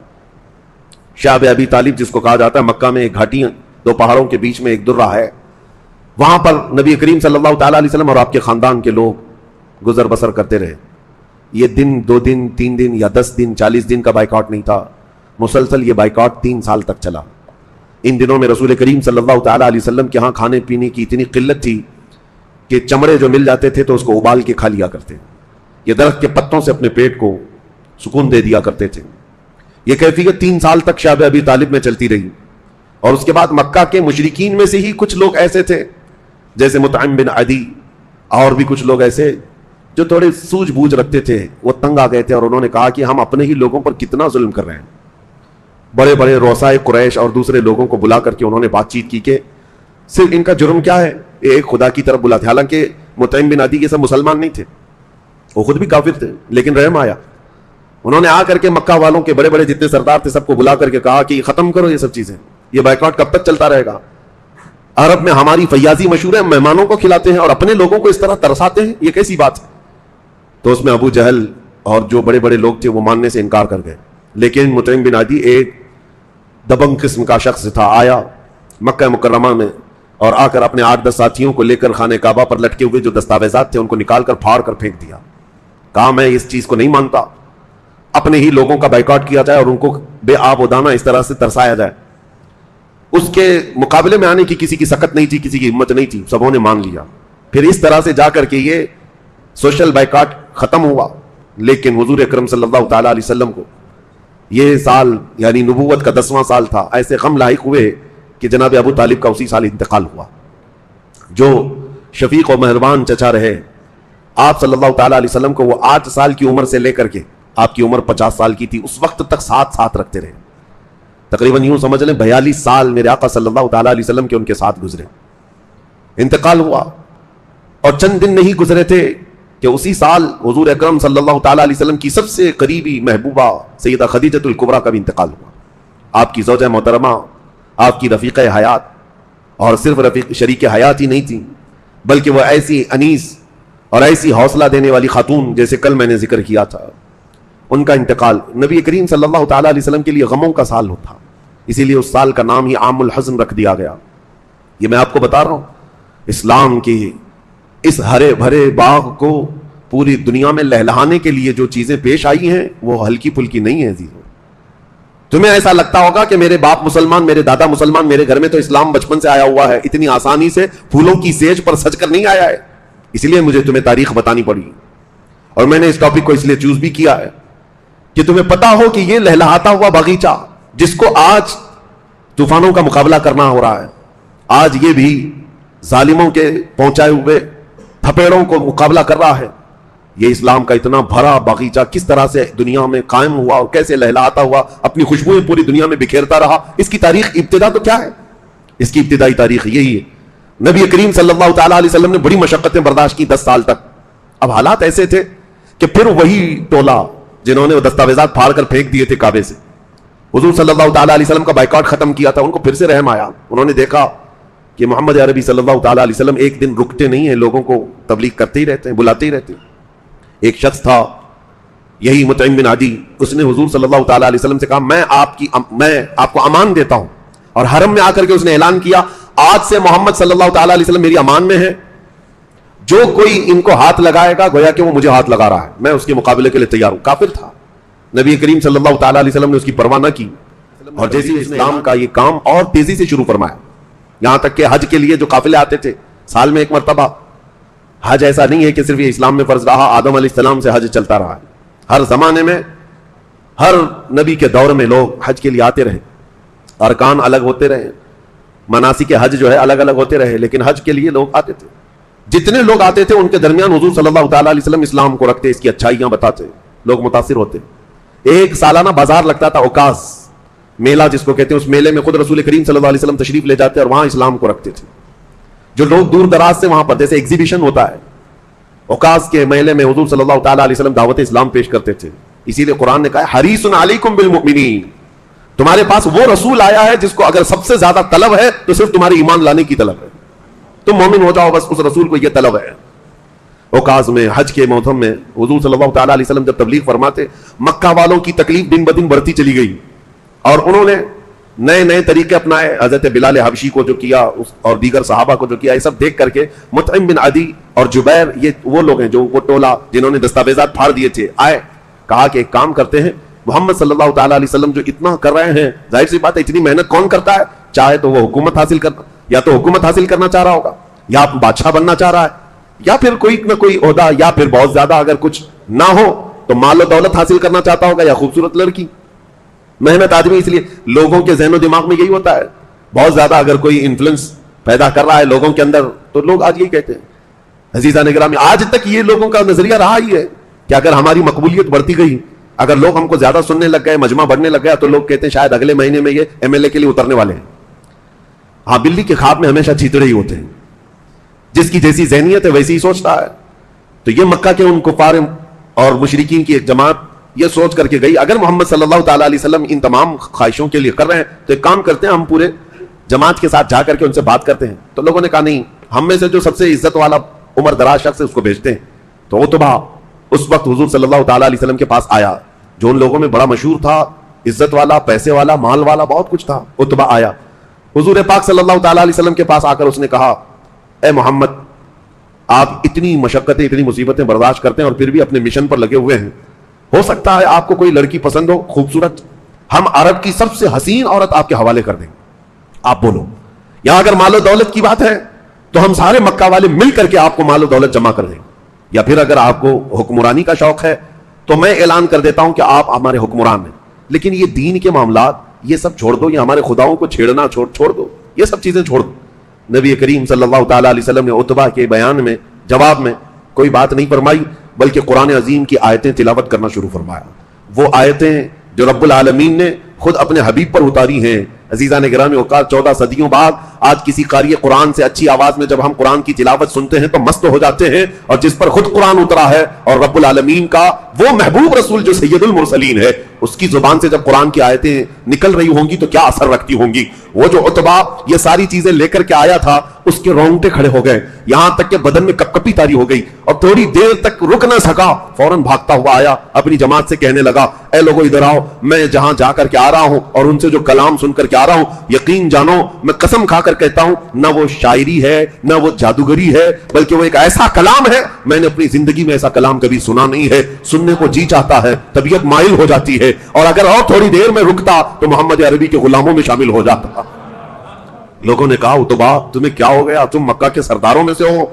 شعب ابی طالب جس کو کہا جاتا ہے, مکہ میں ایک گھاٹی, 2 پہاڑوں کے بیچ میں ایک درہ ہے, وہاں پر نبی کریم صلی اللہ تعالیٰ علیہ وسلم اور آپ کے خاندان کے لوگ گزر بسر کرتے رہے. یہ دن 2 دن 3 دن یا 10 دن 40 دن کا بائیکاٹ نہیں تھا, مسلسل یہ بائیکاٹ 3 سال تک چلا. ان دنوں میں رسول کریم صلی اللہ تعالیٰ علیہ وسلم کے ہاں کھانے پینے کی اتنی قلت تھی کہ چمڑے جو مل جاتے تھے تو اس کو ابال کے کھا لیا کرتے, یہ درخت کے پتوں سے اپنے پیٹ کو سکون دے دیا کرتے تھے. یہ کیفیت 3 سال تک شعب ابی طالب میں چلتی رہی, اور اس کے بعد مکہ کے مشرکین میں سے ہی کچھ لوگ ایسے تھے جیسے مطعم بن عدی, اور بھی کچھ لوگ ایسے جو تھوڑے سوجھ بوجھ رکھتے تھے, وہ تنگ آ گئے تھے, اور انہوں نے کہا کہ ہم اپنے ہی لوگوں پر کتنا ظلم کر رہے ہیں. بڑے بڑے رؤسائے قریش اور دوسرے لوگوں کو بلا کر کے انہوں نے بات چیت کی کہ صرف ان کا جرم کیا ہے, ایک خدا کی طرف بلاتے. حالانکہ مطعم بن عدی یہ سب مسلمان نہیں تھے, وہ خود بھی کافر تھے, لیکن رحم آیا. انہوں نے آ کر کے مکہ والوں کے بڑے بڑے جتنے سردار تھے سب کو بلا کر کے کہا کہ ختم کرو یہ سب چیزیں, یہ بائیکاٹ کب تک چلتا رہے گا. عرب میں ہماری فیاضی مشہور ہے, مہمانوں کو کھلاتے ہیں اور اپنے لوگوں کو اس طرح ترساتے ہیں, یہ کیسی بات ہے. تو اس میں ابو جہل اور جو بڑے بڑے لوگ تھے وہ ماننے سے انکار کر گئے. لیکن مطعم بن عدی ایک دبنگ قسم کا شخص تھا, آیا مکہ مکرمہ میں اور آ کر اپنے 8-10 ساتھیوں کو لے کر خانہ کعبہ پر لٹکے ہوئے جو دستاویزات تھے ان کو نکال کر پھاڑ کر پھینک دیا. کہا میں اس چیز کو نہیں مانتا, اپنے ہی لوگوں کا بائیکاٹ کیا جائے اور ان کو بے آب و دانہ اس طرح سے ترسایا جائے. اس کے مقابلے میں آنے کی کسی کی سکت نہیں تھی, کسی کی ہمت نہیں تھی, سبوں نے مان لیا. پھر اس طرح سے جا کر کے یہ سوشل بائیکاٹ ختم ہوا. لیکن حضور اکرم صلی اللہ تعالیٰ علیہ وسلم کو یہ سال یعنی نبوت کا 10واں سال تھا, ایسے غم لاحق ہوئے کہ جناب ابو طالب کا اسی سال انتقال ہوا. جو شفیق و مہربان چچا رہے آپ صلی اللہ تعالیٰ علیہ وسلم کو, وہ 8 سال کی عمر سے لے کر کے آپ کی عمر 50 سال کی تھی, اس وقت تک ساتھ رکھتے رہے. تقریباً یوں سمجھ لیں 42 سال میرے آقا صلی اللہ تعالیٰ علیہ وسلم کے ان کے ساتھ گزرے. انتقال ہوا اور چند دن نہیں گزرے تھے کہ اسی سال حضور اکرم صلی اللہ تعالیٰ علیہ وسلم کی سب سے قریبی محبوبہ سیدہ خدیجۃ الکبریٰ کا بھی انتقال ہوا. آپ کی زوجہ محترمہ, آپ کی رفیقہ حیات, اور صرف شریک حیات ہی نہیں تھی بلکہ وہ ایسی انیس اور ایسی حوصلہ دینے والی خاتون جیسے کل میں نے ذکر کیا تھا, ان کا انتقال نبی کریم صلی اللہ تعالیٰ علیہ وسلم کے لیے غموں کا سال ہوتا, اسی لیے اس سال کا نام ہی عام الحزن رکھ دیا گیا. یہ میں آپ کو بتا رہا ہوں, اسلام کی اس ہرے بھرے باغ کو پوری دنیا میں لہلانے کے لیے جو چیزیں پیش آئی ہیں وہ ہلکی پھلکی نہیں ہیں. تمہیں ایسا لگتا ہوگا کہ میرے باپ مسلمان, میرے دادا مسلمان, میرے گھر میں تو اسلام بچپن سے آیا ہوا ہے, اتنی آسانی سے پھولوں کی سیج پر سج کر نہیں آیا ہے. اس لیے مجھے تمہیں تاریخ بتانی پڑی, اور میں نے اس ٹاپک کو اس لیے چوز بھی کیا ہے کہ تمہیں پتا ہو کہ یہ لہلہاتا ہوا باغیچہ جس کو آج طوفانوں کا مقابلہ کرنا ہو رہا ہے, آج یہ بھی ظالموں کے پہنچائے ہوئے تھپیڑوں کو مقابلہ کر رہا ہے, یہ اسلام کا اتنا بھرا باغیچہ کس طرح سے دنیا میں قائم ہوا اور کیسے لہلاتا ہوا اپنی خوشبوئیں پوری دنیا میں بکھیرتا رہا, اس کی تاریخ ابتدا تو کیا ہے؟ اس کی ابتدائی تاریخ یہی ہے. نبی کریم صلی اللہ تعالی علیہ وسلم نے بڑی مشقتیں برداشت کی 10 سال تک. اب حالات ایسے تھے کہ پھر وہی ٹولہ جنہوں نے وہ دستاویزات پھاڑ کر پھینک دیے تھے کعبے سے, حضور صلی اللہ تعالی علیہ وسلم کا بائیکاٹ ختم کیا تھا, ان کو پھر سے رحم آیا. انہوں نے دیکھا کہ محمد عربی صلی اللہ تعالی علیہ وسلم ایک دن رکتے نہیں ہیں, لوگوں کو تبلیغ کرتے ہی رہتے ہیں, بلاتے ہی رہتے ہیں. ایک شخص تھا یہی مطعم بن عدی, اس نے حضور صلی اللہ تعالی علیہ وسلم سے کہا میں آپ کو امان دیتا ہوں, اور حرم میں آ کر کے اس نے اعلان کیا آج سے محمد صلی اللہ تعالی علیہ وسلم میری امان میں ہے, جو کوئی ان کو ہاتھ لگائے گا گویا کہ وہ مجھے ہاتھ لگا رہا ہے, میں اس کے مقابلے کے لیے تیار ہوں. کافر تھا. نبی کریم صلی اللہ تعالی علیہ وسلم نے اس کی پرواہ نہ کی, اور جیسے اسلام کا یہ کام اور تیزی سے شروع فرمایا, یہاں تک کہ حج کے لیے جو قافلے آتے تھے سال میں ایک مرتبہ, حج ایسا نہیں ہے کہ صرف یہ اسلام میں فرض رہا, آدم علیہ السلام سے حج چلتا رہا ہے. ہر زمانے میں ہر نبی کے دور میں لوگ حج کے لیے آتے رہے, ارکان الگ ہوتے رہے, مناسک حج جو ہے الگ الگ ہوتے رہے, لیکن حج کے لیے لوگ آتے تھے. جتنے لوگ آتے تھے ان کے درمیان حضور صلی اللہ تعالی علیہ وسلم اسلام کو رکھتے, اس کی اچھائیاں بتاتے, لوگ متاثر ہوتے. ایک سالانہ بازار لگتا تھا اوکاز میلہ جس کو کہتے ہیں, اس میلے میں خود رسول کریم صلی اللہ علیہ وسلم تشریف لے جاتے اور وہاں اسلام کو رکھتے تھے. جو لوگ دور دراز سے وہاں پر, جیسے ایگزیبیشن ہوتا ہے, اوکاز کے میلے میں حضور صلی اللہ تعالی علیہ وسلم دعوت اسلام پیش کرتے تھے. اسی لیے قرآن نے کہا حریص علیکم بالمؤمنین, تمہارے پاس وہ رسول آیا ہے جس کو اگر سب سے زیادہ طلب ہے تو صرف تمہاری ایمان لانے کی طلب ہے, تم مومن ہو جاؤ, بس اس رسول کو یہ طلب ہے. اوکاز میں حج کے موسم میں حضور صلی اللہ تعالی علیہ وسلم جب تبلیغ فرماتے, مکہ والوں کی تکلیف دن بدن بڑھتی چلی گئی, اور انہوں نے نئے نئے طریقے اپنائے. حضرت بلال حبشی کو جو کیا اور دیگر صحابہ کو جو کیا, یہ سب دیکھ کر کے مطعم بن عدی اور جبیر, یہ وہ لوگ ہیں جو وہ ٹولہ جنہوں نے دستاویزات پھاڑ دیے تھے, آئے, کہا کہ ایک کام کرتے ہیں, محمد صلی اللہ تعالی علیہ وسلم جو اتنا کر رہے ہیں, ظاہر سی بات ہے اتنی محنت کون کرتا ہے, چاہے تو وہ حکومت حاصل کرنا, یا تو حکومت حاصل کرنا چاہ رہا ہوگا, یا بادشاہ بننا چاہ رہا ہے, یا پھر کوئی نہ کوئی عہدہ, یا پھر بہت زیادہ اگر کچھ نہ ہو تو مال و دولت حاصل کرنا چاہتا ہوگا, یا خوبصورت لڑکی, محنت آدمی. اس لیے لوگوں کے ذہن و دماغ میں یہی ہوتا ہے, بہت زیادہ اگر کوئی انفلوئنس پیدا کر رہا ہے لوگوں کے اندر تو لوگ آج یہی کہتے ہیں. عزیزان گرامی, آج تک یہ لوگوں کا نظریہ رہا ہی ہے کہ اگر ہماری مقبولیت بڑھتی گئی, اگر لوگ ہم کو زیادہ سننے لگ گئے, مجمع بڑھنے لگ گیا, تو لوگ کہتے ہیں شاید اگلے مہینے میں یہ MLA کے لیے اترنے والے ہیں. ہاں, بلی کے خواب میں ہمیشہ چیتڑے ہی ہوتے ہیں, جس کی جیسی ذہنیت ہے ویسی ہی سوچتا ہے. تو یہ مکہ کے ان کفار اور مشرکین کی ایک جماعت یہ سوچ کر کے گئی, اگر محمد صلی اللہ تعالی علیہ وسلم ان تمام خواہشوں کے لیے کر رہے ہیں تو ایک کام کرتے ہیں, ہم پورے جماعت کے ساتھ جا کر کے ان سے بات کرتے ہیں. تو لوگوں نے کہا نہیں, ہم میں سے جو سب سے عزت والا عمر دراز شخص ہے اس کو بھیجتے ہیں. تو عتبہ اس وقت حضور صلی اللہ تعالی علیہ وسلم کے پاس آیا, جو ان لوگوں میں بڑا مشہور تھا, عزت والا, پیسے والا, مال والا, بہت کچھ تھا. عتبہ آیا حضور پاک صلی اللہ تعالی علیہ وسلم کے پاس آ کر اس نے کہا, اے محمد, آپ اتنی مشقتیں, اتنی مصیبتیں برداشت کرتے ہیں اور پھر بھی اپنے مشن پر لگے ہوئے ہیں, ہو سکتا ہے آپ کو کوئی لڑکی پسند ہو خوبصورت, ہم عرب کی سب سے حسین عورت آپ کے حوالے کر دیں, آپ بولو. یہاں اگر مال و دولت کی بات ہے تو ہم سارے مکہ والے مل کر کے آپ کو مال و دولت جمع کر دیں, یا پھر اگر آپ کو حکمرانی کا شوق ہے تو میں اعلان کر دیتا ہوں کہ آپ ہمارے حکمران ہیں, لیکن یہ دین کے معاملات یہ سب چھوڑ دو, یہ ہمارے خداؤں کو چھیڑنا چھوڑ دو, یہ سب چیزیں چھوڑ دو. نبی کریم صلی اللہ تعالی علیہ وسلم نے عتبہ کے بیان میں, جواب میں کوئی بات نہیں فرمائی, بلکہ قرآن عظیم کی آیتیں تلاوت کرنا شروع فرمایا. وہ آیتیں جو رب العالمین نے خود اپنے حبیب پر اتاری ہیں. عزیزان گرامی, اوقات 14 صدیوں بعد آج کسی قاری قرآن سے اچھی آواز میں جب ہم قرآن کی تلاوت سنتے ہیں تو مست ہو جاتے ہیں, اور جس پر خود قرآن اترا ہے اور رب العالمین کا وہ محبوب رسول جو سید المرسلین ہے, اس کی زبان سے جب قرآن کی آیتیں نکل رہی ہوں گی تو کیا اثر رکھتی ہوں گی. وہ جو عتبہ یہ ساری چیزیں لے کر کے آیا تھا, اس کے رونگٹے کھڑے ہو گئے, یہاں تک کہ بدن میں کپ کپی تاری ہو گئی, اور تھوڑی دیر تک رک نہ سکا, فوراً بھاگتا ہوا آیا, اپنی جماعت سے کہنے لگا, اے لوگوں ادھر آؤ, میں جہاں جا کر کے آ رہا ہوں اور ان سے جو کلام سن کر کے آ رہا ہوں, یقین جانو میں قسم کھا کر کہتا ہوں, نہ وہ شاعری ہے نہ وہ جادوگری ہے, بلکہ وہ ایک ایسا کلام ہے, میں نے اپنی زندگی میں ایسا کلام کبھی سنا نہیں ہے. سننے کو جی چاہتا ہے, طبیعت مائل ہو جاتی ہے, اور اگر اور تھوڑی دیر میں رکتا تو محمد عربی کے غلاموں میں شامل ہو جاتا. لوگوں نے کہا, عتبہ تمہیں کیا ہو گیا, تم مکہ کے سرداروں میں سے ہو,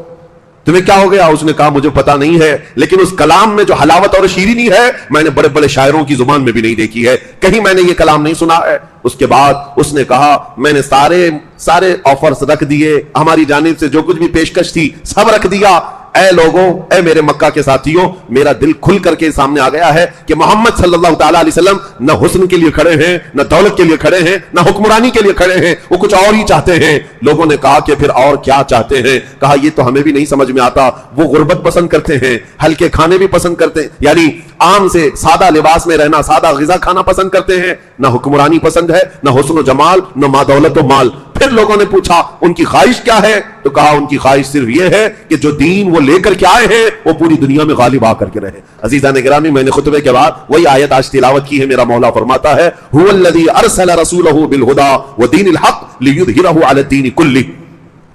تمہیں کیا ہو گیا؟ اس نے کہا مجھے پتا نہیں ہے، لیکن اس کلام میں جو حلاوت اور شیرینی ہے میں نے بڑے بڑے شاعروں کی زبان میں بھی نہیں دیکھی ہے، کہیں میں نے یہ کلام نہیں سنا ہے۔ اس کے بعد اس نے کہا میں نے سارے آفرز رکھ دیے، ہماری جانب سے جو کچھ بھی پیشکش تھی سب رکھ دیا۔ اے لوگوں، اے میرے مکہ کے ساتھیوں، میرا دل کھل کر کے سامنے آ گیا ہے کہ محمد صلی اللہ تعالی علیہ وسلم نہ حسن کے لیے کھڑے ہیں، نہ دولت کے لیے کھڑے ہیں، نہ حکمرانی کے لیے کھڑے ہیں، وہ کچھ اور ہی چاہتے ہیں۔ لوگوں نے کہا کہ پھر اور کیا چاہتے ہیں؟ کہا یہ تو ہمیں بھی نہیں سمجھ میں آتا، وہ غربت پسند کرتے ہیں، ہلکے کھانے بھی پسند کرتے ہیں، یعنی عام سے سادہ لباس میں رہنا، سادہ غذا کھانا پسند کرتے ہیں، نہ حکمرانی پسند ہے، نہ حسن و جمال، نہ ماں دولت و مال۔ پھر لوگوں نے پوچھا ان کی خواہش کیا ہے؟ تو کہا ان کی خواہش صرف یہ ہے کہ جو دین وہ لے کر کے آئے ہیں وہ پوری دنیا میں غالب آ کر کے رہے۔ عزیزان گرامی، میں نے خطبے کے بعد وہی آیت آج تلاوت کی ہے۔ میرا مولا فرماتا ہے هو الذی ارسل رسولہ بالہدی ودین الحق لیظہرہ علی الدین کلہ۔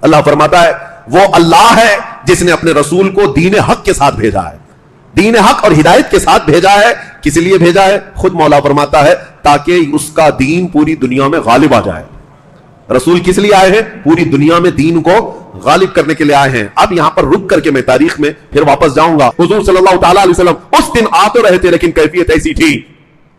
اللہ فرماتا ہے وہ اللہ ہے جس نے اپنے رسول کو دین حق کے ساتھ بھیجا ہے، دین حق اور ہدایت کے ساتھ بھیجا ہے۔ کس لیے بھیجا ہے؟ خود مولا فرماتا ہے تاکہ اس کا دین پوری دنیا میں غالب آ جائے۔ رسول کس لیے آئے ہیں؟ پوری دنیا میں دین کو غالب کرنے کے لیے آئے ہیں۔ اب یہاں پر رک کر کے میں تاریخ میں پھر واپس جاؤں گا۔ حضور صلی اللہ تعالی علیہ وسلم اس دن آ تو رہے تھے لیکن کیفیت ایسی تھی،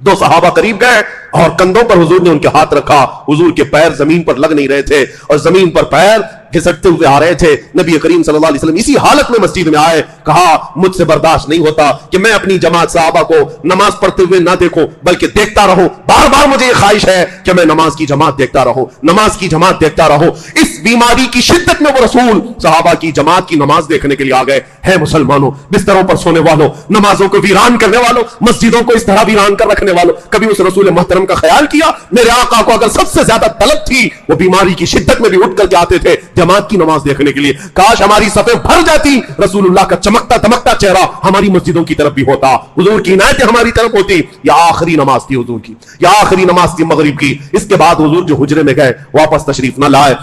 دو صحابہ قریب گئے اور کندھوں پر حضور نے ان کے ہاتھ رکھا، حضور کے پیر زمین پر لگ نہیں رہے تھے اور زمین پر پیر گھسٹتے ہوئے آ رہے تھے۔ نبی کریم صلی اللہ علیہ وسلم اسی حالت میں مسجد میں آئے، کہا مجھ سے برداشت نہیں ہوتا کہ میں اپنی جماعت صحابہ کو نماز پڑھتے ہوئے نہ دیکھوں بلکہ دیکھتا رہوں، بار بار مجھے یہ خواہش ہے کہ میں نماز کی جماعت دیکھتا رہوں، نماز کی جماعت دیکھتا رہوں۔ اس بیماری کی شدت میں وہ رسول صحابہ کی جماعت کی نماز دیکھنے کے لیے آ گئے۔ ہے مسلمانوں، بستروں پر سونے والوں، نمازوں کو ویران کرنے والوں، مسجدوں کو اس طرح ویران کر رکھنے والوں، کبھی اس رسول محترم کا خیال کیا؟ میرے آقا کو اگر سب سے زیادہ طلب تھی وہ بیماری کی شدت میں بھی اٹھ کر کے آتے تھے جماعت کی نماز دیکھنے کے لیے۔ کاش ہماری صفیں بھر جاتی، رسول اللہ کا چمکتا دمکتا چہرہ ہماری مسجدوں کی طرف بھی ہوتا، حضور کی عنایتیں ہماری طرف ہوتی۔ یہ آخری نماز تھی حضور کی، یہ آخری نماز تھی مغرب کی۔ اس کے بعد حضور جو حجرے میں گئے واپس تشریف نہ لائے۔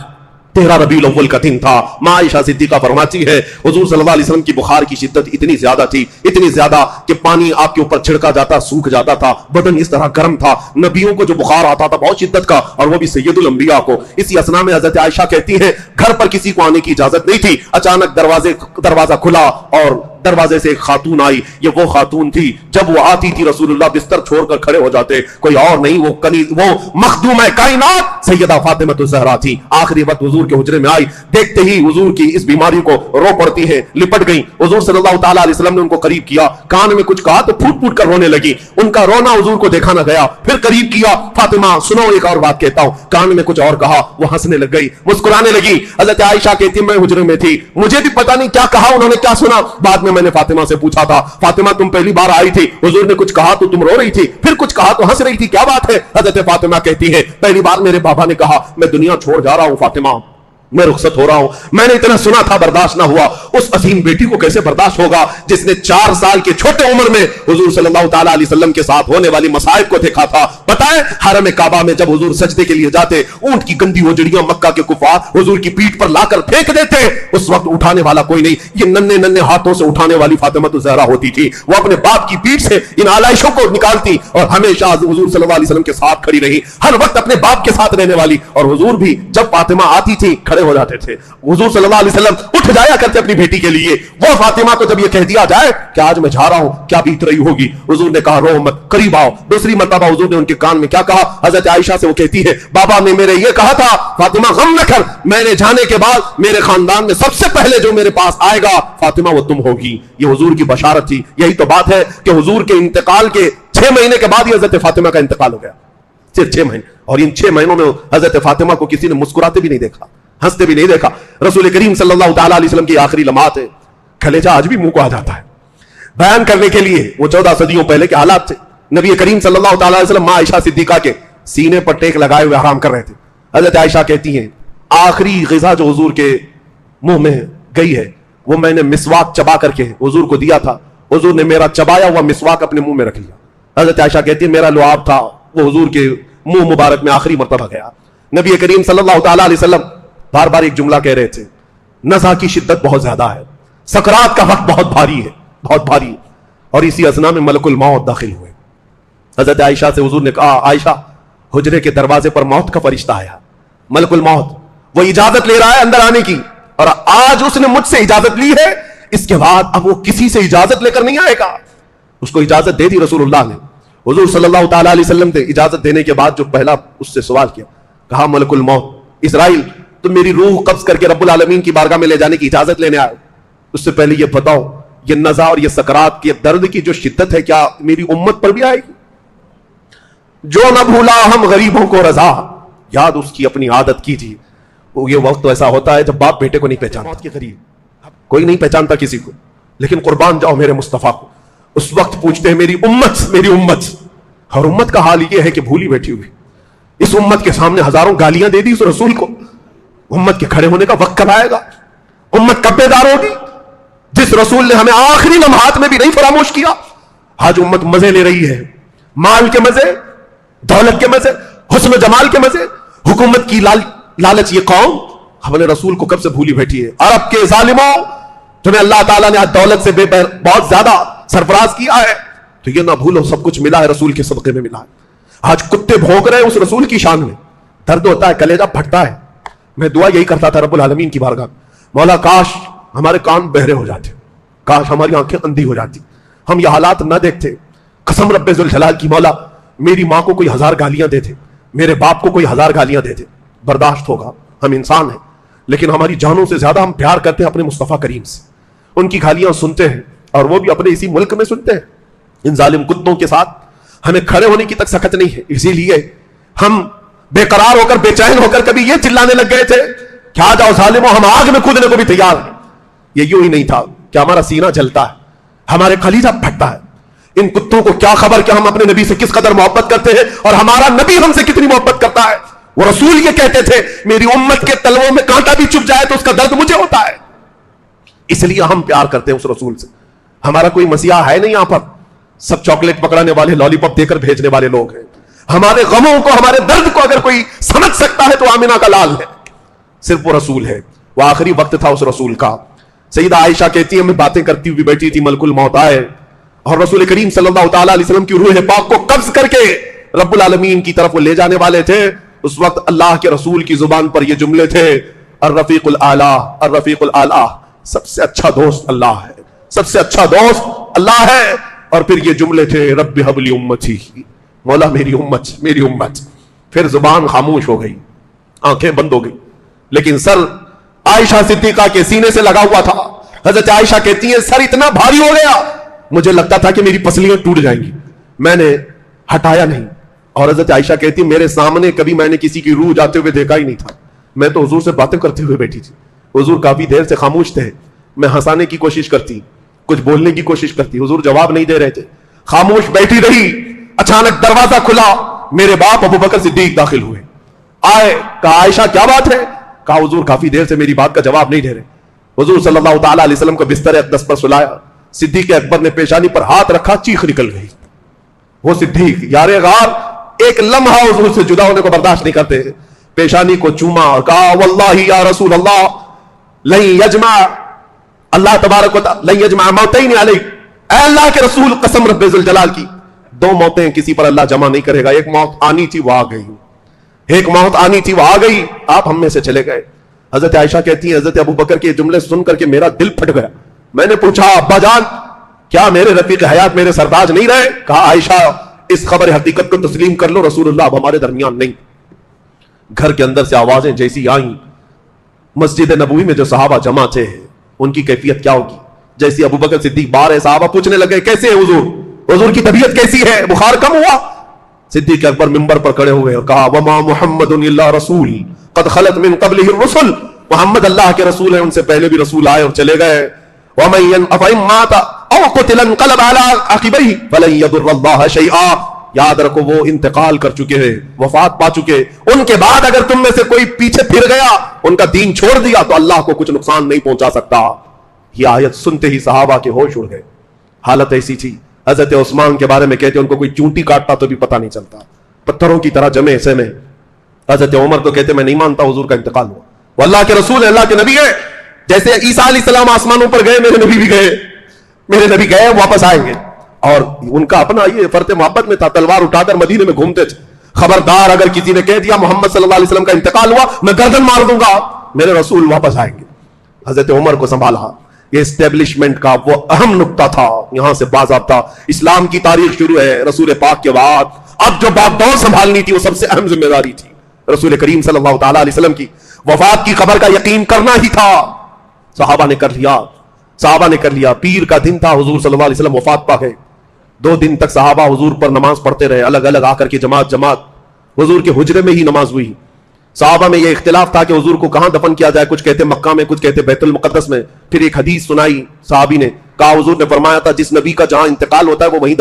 13 ربیع الاول کا دن تھا۔ ماں عائشہ صدیقہ فرماتی ہے حضور صلی اللہ علیہ وسلم کی بخار کی شدت اتنی زیادہ تھی، اتنی زیادہ کہ پانی آپ کے اوپر چھڑکا جاتا سوکھ جاتا تھا، بدن اس طرح گرم تھا۔ نبیوں کو جو بخار آتا تھا بہت شدت کا، اور وہ بھی سید الانبیاء کو۔ اسی اسنا میں حضرت عائشہ کہتی ہیں گھر پر کسی کو آنے کی اجازت نہیں تھی، اچانک دروازہ کھلا اور دروازے سے ایک خاتون آئی۔ یہ وہ خاتون تھی جب وہ آتی تھی رسول اللہ بستر چھوڑ کر کھڑے ہو جاتے، کوئی اور نہیں، وہ مخدومہ کائنات سیدہ فاطمہ الزہرا تھی۔ آخری وقت حضور کے حجرے میں آئی، دیکھتے ہی حضور کی اس بیماری کو رو پڑتی ہے، لپٹ گئی۔ حضور صلی اللہ تعالی علیہ وسلم نے ان کو قریب کیا، کان میں کچھ کہا تو پھوٹ پھوٹ کر رونے لگی۔ ان کا رونا حضور کو دیکھا نہ گیا، پھر قریب کیا، فاطمہ سنو ایک اور بات کہتا ہوں، کان میں کچھ اور کہا، وہ ہنسنے لگ گئی، مسکرانے لگی۔ حضرت عائشہ کہتی میں حجرے میں تھی، مجھے بھی پتہ نہیں کیا کہا انہوں نے، کیا سنا۔ بعد میں نے فاطمہ سے پوچھا تھا فاطمہ تم پہلی بار آئی تھی، حضور نے کچھ کہا تو تم رو رہی تھی، پھر کچھ کہا تو ہنس رہی تھی، کیا بات ہے؟ حضرت فاطمہ کہتی ہے پہلی بار میرے بابا نے کہا میں دنیا چھوڑ جا رہا ہوں فاطمہ، میں رخصت ہو رہا ہوں، میں نے اتنا سنا تھا برداشت نہ ہوا۔ اس عظیم بیٹی کو کیسے برداشت ہوگا جس نے 4 سال کے چھوٹے عمر میں حضور صلی اللہ تعالی علیہ وسلم کے ساتھ ہونے والی مصائب کو دیکھا تھا۔ پتہ ہے حرم کعبہ میں جب حضور سجدے کے لیے جاتے، اونٹ کی گندی اوجڑیاں مکہ کے کفار حضور کی پیٹھ پر لا کر پھینک دیتے، اس وقت اٹھانے والا کوئی نہیں، یہ ننھے ننھے ہاتھوں سے اٹھانے والی فاطمہ الزہرا ہوتی تھی۔ وہ اپنے باپ کی پیٹھ سے ان آلائشوں کو نکالتی اور ہمیشہ حضور صلی اللہ علیہ وسلم کے ساتھ کھڑی رہی، ہر وقت اپنے باپ کے ساتھ رہنے والی۔ اور حضور بھی جب فاطمہ آتی تھی کھڑے ہو جاتے تھے، حضور صلی اللہ علیہ وسلم اٹھ جایا کرتے اپنی بیٹی کے لیے۔ وہ فاطمہ کو جب یہ کہہ دیا جائے کہ آج میں جا رہا ہوں کیا بیت رہی ہوگی، حضور نے کہا رو مت، قریب آؤ۔ دوسری مرتبہ حضور نے ان کے کان میں کیا کہا؟ حضرت عائشہ سے وہ کہتی ہے بابا نے میرے یہ کہا تھا فاطمہ غم نہ کر، میں نے جانے کے بعد میرے خاندان میں سب سے پہلے جو میرے پاس آئے گا فاطمہ وہ تم ہوگی۔ یہ حضور کی بشارت تھی۔ یہی تو بات ہے کہ حضور کے انتقال کے 6 مہینے کے بعد ہی حضرت فاطمہ کا انتقال ہو گیا، صرف 6 مہینے، اور ان 6 مہینوں میں حضرت فاطمہ کو کسی نے مسکراتے بھی نہیں دیکھا، ہنستے بھی نہیں دیکھا۔ رسول کریم صلی اللہ تعالی علیہ وسلم کی آخری لمحات ہے، کلیجہ آج بھی منہ کو آ جاتا ہے بیان کرنے کے لیے۔ وہ 14 صدیوں پہلے کے حالات تھے۔ نبی کریم صلی اللہ تعالی علیہ وسلم ماں عائشہ صدیقہ کے سینے پر ٹیک لگائے ہوئے آرام کر رہے تھے۔ حضرت عائشہ کہتی ہیں آخری غذا جو حضور کے منہ میں گئی ہے وہ میں نے مسواک چبا کر کے حضور کو دیا تھا، حضور نے میرا چبایا ہوا مسواک اپنے منہ میں رکھ لیا۔ حضرت عائشہ کہتی ہے میرا لعاب تھا وہ حضور کے منہ مبارک میں آخری مرتبہ گیا۔ نبی کریم صلی اللہ تعالی علیہ وسلم بار بار ایک جملہ کہہ رہے تھے، نزع کی شدت بہت زیادہ ہے، سکرات کا وقت بہت بھاری ہے، بہت بھاری۔ اور اسی اثنا میں ملک الموت داخل ہوئے۔ حضرت عائشہ سے حضور نے کہا عائشہ حجرے کے دروازے پر موت کا فرشتہ آیا، ملک الموت وہ اجازت لے رہا ہے اندر آنے کی۔ اور آج اس نے مجھ سے اجازت لی ہے, اس کے بعد اب وہ کسی سے اجازت لے کر نہیں آئے گا. اس کو اجازت دے دی رسول اللہ نے. حضور صلی اللہ تعالی علیہ وسلم نے اجازت دینے کے بعد جو پہلا اس سے سوال کیا, کہا ملک الموت اسرائیل تم میری روح قبض کر کے رب العالمین کی بارگاہ میں لے جانے کی اجازت لینے آئے, اس سے پہلے یہ بتاؤ یہ نزا اور یہ سکرات کے درد کی جو شدت ہے کیا میری امت پر بھی آئے گی؟ جو نہ بھولا ہم غریبوں کو رضا, یاد اس کی اپنی عادت کیجیے. یہ وقت ایسا ہوتا ہے جب باپ بیٹے کو نہیں پہچانتا, موت کے قریب کوئی نہیں پہچانتا کسی کو, لیکن قربان جاؤ میرے مصطفیٰ کو. اس وقت پوچھتے ہیں میری امت, اور امت کا حال یہ ہے کہ بھولی بیٹھی ہوئی. اس امت کے سامنے ہزاروں گالیاں دے دی اس رسول کو. امت کے کھڑے ہونے کا وقت کب آئے گا؟ امت کب بیدار ہوگی؟ جس رسول نے ہمیں آخری لمحات میں بھی نہیں فراموش کیا. آج امت مزے لے رہی ہے, مال کے مزے, دولت کے مزے, حسن و جمال کے مزے, حکومت کی لالچ. یہ قوم ہمارے رسول کو کب سے بھولی بیٹھی ہے. عرب کے ظالموں تمہیں اللہ تعالیٰ نے آج دولت سے بہت زیادہ سرفراز کیا ہے, تو یہ نہ بھولو سب کچھ ملا ہے رسول کے صدقے میں ملا ہے. آج کتے بھونک رہے ہیں اس رسول کی شان میں, درد ہوتا ہے, کلیجہ پھٹتا ہے. میں دعا یہی کرتا تھا رب العالمین کی بارگاہ, مولا کاش ہمارے کان بہرے ہو جاتے, کاش ہماری آنکھیں اندھی ہو جاتی, ہم یہ حالات نہ دیکھتے. قسم رب ذوالجلال کی, مولا میری ماں کو کوئی 1000 گالیاں دے دے, میرے باپ کو کوئی 1000 گالیاں دے دے, برداشت ہوگا, ہم انسان ہیں. لیکن ہماری جانوں سے زیادہ ہم پیار کرتے ہیں اپنے مصطفیٰ کریم سے. ان کی گالیاں سنتے ہیں, اور وہ بھی اپنے اسی ملک میں سنتے ہیں. ان ظالم کتوں کے ساتھ ہمیں کھڑے ہونے کی تک سخت نہیں ہے. اسی لیے ہم بے قرار ہو کر, بے چین ہو کر کبھی یہ چلانے لگ گئے تھے کہ آ جاؤ ظالموں, ہم آگ میں کودنے کو بھی تیار ہیں. یہ یوں ہی نہیں تھا کہ ہمارا سینہ جلتا ہے, ہمارے کلیجہ پھٹتا ہے. ان کتوں کو کیا خبر کہ ہم اپنے نبی سے کس قدر محبت کرتے ہیں, اور ہمارا نبی ہم سے کتنی محبت کرتا ہے. وہ رسول یہ کہتے تھے میری امت کے تلووں میں کانٹا بھی چپ جائے تو اس کا درد مجھے ہوتا ہے. اس لیے ہم پیار کرتے ہیں اس رسول سے. ہمارا کوئی مسیحا ہے نہیں یہاں پر, سب چاکلیٹ پکڑانے والے, لالی پاپ دے کر بھیجنے والے لوگ ہیں. ہمارے غموں کو, ہمارے درد کو اگر کوئی سمجھ سکتا ہے تو آمینہ کا لال ہے, صرف وہ رسول ہے. وہ آخری وقت تھا اس رسول کا. سیدہ عائشہ کہتی ہے میں باتیں کرتی ہوئی بیٹھی تھی, ملک الموت آئے اور رسول کریم صلی اللہ تعالی علیہ وسلم کی روح پاک کو قبض کر کے رب العالمین کی طرف وہ لے جانے والے تھے. اس وقت اللہ کے رسول کی زبان پر یہ جملے تھے, الرفیق الاعلی, الرفیق الاعلی, سب سے اچھا دوست اللہ ہے, سب سے اچھا دوست اللہ ہے. اور پھر یہ جملے تھے رب ہب لی امتی, مولا میری امت, میری امت. پھر زبان خاموش ہو گئی, آنکھیں بند ہو گئی, لیکن سر عائشہ صدیقہ کے سینے سے لگا ہوا تھا. حضرت عائشہ کہتی ہیں سر اتنا بھاری ہو گیا مجھے لگتا تھا کہ میری پسلیاں ٹوٹ جائیں گی, میں نے ہٹایا نہیں. اور حضرت عائشہ کہتی ہیں میرے سامنے کبھی میں نے کسی کی روح جاتے ہوئے دیکھا ہی نہیں تھا. میں تو حضور سے باتیں کرتے ہوئے بیٹھی تھی, حضور کافی دیر سے خاموش تھے. میں ہنسانے کی کوشش کرتی, کچھ بولنے کی کوشش کرتی, حضور جواب نہیں دے رہے تھے, خاموش بیٹھی رہی. اچانک دروازہ کھلا, میرے باپ ابو بکر صدیق داخل ہوئے. آئے, کہا عائشہ کیا بات ہے؟ کہا حضور کافی دیر سے میری بات کا جواب نہیں دے رہے. حضور صلی اللہ تعالی علیہ وسلم کو بستر اقدس پر سلایا. صدیق اکبر نے پیشانی پر ہاتھ رکھا, چیخ نکل گئی. وہ صدیق یار غار ایک لمحہ حضور سے جدا ہونے کو برداشت نہیں کرتے, پیشانی کو چوما اور کہا واللہ یا رسول اللہ لن یجمع اللہ تبارک و تعالی لن یجمع موتین علیک, اے اللہ کے رسول قسم رب ذوالجلال کی, 2 موتیں کسی پر اللہ جمع نہیں کرے گا. ایک موت آنی تھی وہ آ گئی, ایک موت آنی تھی وہ آ گئی, آپ ہم میں سے چلے گئے. حضرت عائشہ کہتی ہیں حضرت ابو بکر کے جملے سن کر کے میرا دل پھٹ گیا. میں نے پوچھا ابا جان کیا میرے رفیق حیات میرے سرتاج نہیں رہے؟ کہا عائشہ اس خبر حقیقت کو تسلیم کر لو, رسول اللہ اب ہمارے درمیان نہیں. گھر کے اندر سے آوازیں جیسی آئیں, مسجد نبوی میں جو صحابہ جمع تھے ان کی کیفیت کیا ہوگی. جیسی ابو بکر صدیق بار ہے, صحابہ پوچھنے لگے کیسے ہے حضور, حضور کی طبیعت کیسی ہے, بخار کم ہوا؟ صدیق اکبر منبر پر کھڑے ہوئے اور کہا وما محمد الا رسول قد خلت من قبلہ الرسل, محمد اللہ کے رسول ہیں, ان سے پہلے بھی رسول آئے اور چلے گئے. ومن افئن مات او قتل انقلب على عقبیہ فلن يضر اللہ شیئا, یاد رکھو وہ انتقال کر چکے ہیں, وفات پا چکے, ان کے بعد اگر تم میں سے کوئی پیچھے پھر گیا, ان کا دین چھوڑ دیا, تو اللہ کو کچھ نقصان نہیں پہنچا سکتا. یہ آیت سنتے ہی صحابہ کے ہوش اڑ گئے. حالت ایسی تھی, حضرت عثمان کے بارے میں کہتے ان کو کوئی چونٹی کاٹتا تو بھی پتہ نہیں چلتا, پتھروں کی طرح جمے ایسے میں. حضرت عمر تو کہتے میں نہیں مانتا حضور کا انتقال ہوا, وہ اللہ کے رسول ہے, اللہ کے نبی ہے. جیسے عیسیٰ علیہ السلام آسمانوں پر گئے, میرے نبی بھی گئے, میرے نبی گئے واپس آئیں گے. اور ان کا اپنا یہ فرط محبت میں تھا, تلوار اٹھا کر مدینے میں گھومتے تھے. خبردار اگر کسی نے کہہ دیا محمد صلی اللہ علیہ وسلم کا انتقال ہوا, میں گردن مار دوں گا, میرے رسول واپس آئیں گے. حضرت عمر کو سنبھالا. یہ اسٹیبلشمنٹ کا وہ اہم نقطہ تھا. یہاں سے باضابطہ اسلام کی تاریخ شروع ہے رسول پاک کے بعد. اب جو باغ دور سنبھالنی تھی وہ سب سے اہم ذمہ داری تھی رسول کریم صلی اللہ تعالی علیہ وسلم کی. وفات کی خبر کا یقین کرنا ہی تھا. صحابہ نے کر لیا, صحابہ نے کر لیا. پیر کا دن تھا, حضور صلی اللہ علیہ وسلم وفات پا گئے. 2 دن تک صحابہ حضور پر نماز پڑھتے رہے, الگ الگ آ کر کے جماعت جماعت. حضور کے حجرے میں ہی نماز ہوئی. صحابہ میں یہ اختلاف تھا کہ حضور کو کہاں دفن کیا جائے. کچھ کہتے مکہ میں, کچھ کہتے بیت المقدس میں. پھر ایک حدیث سنائی صحابی نے, کہا حضور نے فرمایا تھا جس نبی کا جہاں انتقال ہوتا ہے وہ وہیں